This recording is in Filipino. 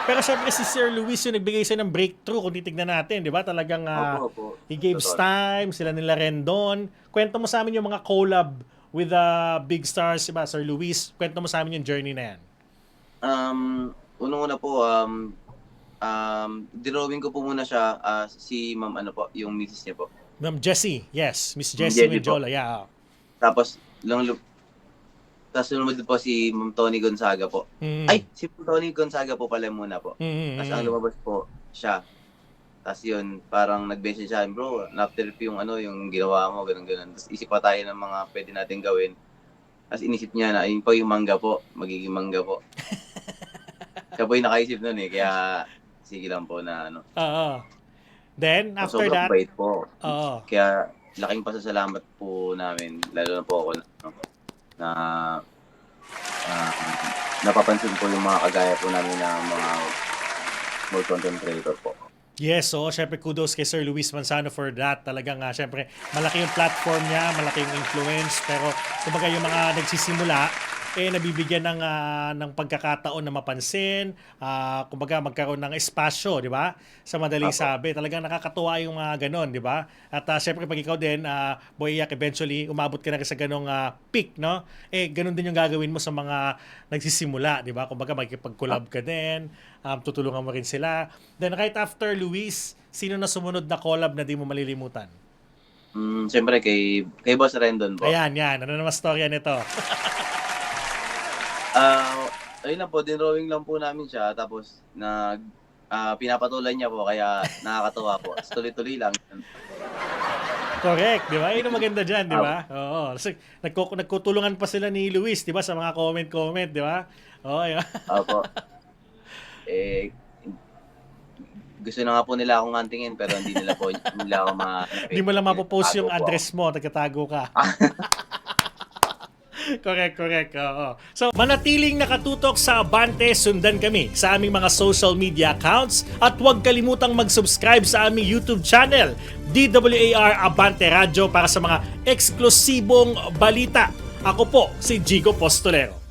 Pero syempre si Sir Luis yung nagbigay sa'yo ng breakthrough kung titignan natin, di ba? Talagang Opo, opo. he gave Totoo. time, sila nila Rendon. Kwento mo sa amin yung mga collab with the big stars, di ba? Sir Luis, kwento mo sa amin yung journey na yan. Unang-una po, drawing ko po muna siya, si ma'am ano po, yung misis niya po. Ma'am Jessie, yes. Miss Ma'am Jessie Jessie po. Menjola, yeah. Tapos, tapos sumunod po si Ma'am Tony Gonzaga po. Mm. Ay, si Ma'am Tony Gonzaga po pala muna po. Tapos ang lumabas po siya. Tapos yun, parang nag-message siya, bro, na-after yung ano, yung ginawa mo, ganun-ganun. Tapos isip pa tayo ng mga pwede natin gawin. Tapos inisip niya na, ayun po yung manga po, magiging manga po. Siya po yung nakaisip nun eh, kaya sige lang po na ano. Oo. Then, after Sobrang that, bait po. oo. Kaya laking pasasalamat po namin, lalo na po ako na napapansin po yung mga kagaya po namin na mga small content creator po. Yes, so syempre kudos kay Sir Luis Manzano for that. Talagang syempre malaki yung platform niya, malaki yung influence, pero kumbaga yung mga nagsisimula nabibigyan ng pagkakataon na mapansin, kumbaga magkaroon ng espasyo, di ba? Sa madaling Apo. sabi, talagang nakakatuwa yung mga ganon, di ba? At syempre pag ikaw din, Boy Yak, eventually umabot ka na rin sa ganong peak, no? Ganon din yung gagawin mo sa mga nagsisimula, di ba? Kumbaga magkipag-collab ka din, tutulungan mo rin sila. Then right after Luis, sino na sumunod na collab na di mo malilimutan? Siyempre kay Boss Rendon po. Ayan, yan. Ano naman storya nito? Ayun lang po, dinrawing lang po namin siya, tapos pinapatulan niya po, kaya nakakatawa po. Tuloy-tuloy lang. Correct, di ba? Yun ang maganda dyan, di ba? Oo. Kasi nagkutulungan pa sila ni Luis, di ba? Sa mga comment, di ba? Oo, yun. Opo. Gusto na nga po nila akong huntingin, pero hindi nila ako Hindi mo lang mapopost yung Tago po address mo, nagkatago ka. Correct. Oo. So, manatiling nakatutok sa Abante, sundan kami sa aming mga social media accounts at huwag kalimutang mag-subscribe sa aming YouTube channel, DWAR Abante Radio, para sa mga eksklusibong balita. Ako po si Jigo Postolero.